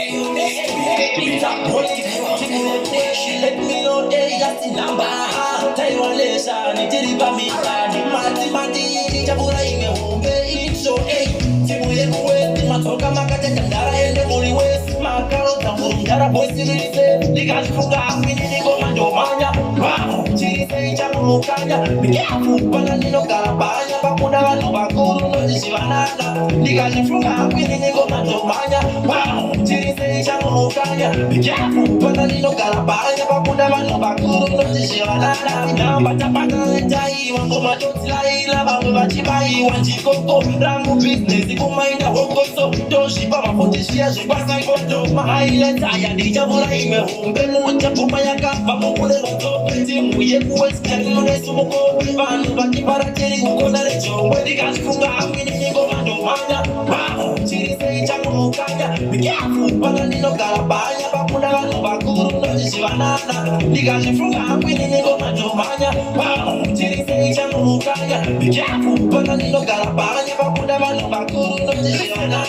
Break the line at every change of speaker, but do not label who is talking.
She let me know they got the number. Taiwanesa, ni tiriba mita, ni mati, chabura ime humbe, so timu yetu wetu, matoka makate kandara ende muli wetu, makalo tambundara bosi lise, ligajifunga amini niko mandomanya, chise chamu mukanya, mikiafu pala nino karabanya, bakunda wano bakuru no jishivanana, ligajifunga amini niko mandomanya, chise chamu mukanya, mikiafu pala nino karabanya, bakunda wano bakuru no jishivanana, namba tapata letai, wango matoti laila, bango bachibai, wanjikoko, rangu business, kumaina hongo so, toshiba mafotishia, jibasa ikoto, mahaileta ya dijabura ime humbe, mucha pumaya kapa, mukule roto, timu yeku wesikia nune sumuko, banu baki parateri kukona lecho, wedi kashifunga amini niko mandomanya, chirise changu mukanya, mikiafu pala nino karabanya, bakuna wano bakuru no jishivanana, nikashifunga amini niko mandomanya, chirise changu mukanya, mikiafu pala nino karabanya, bakuna wano bakuru no jishivanana.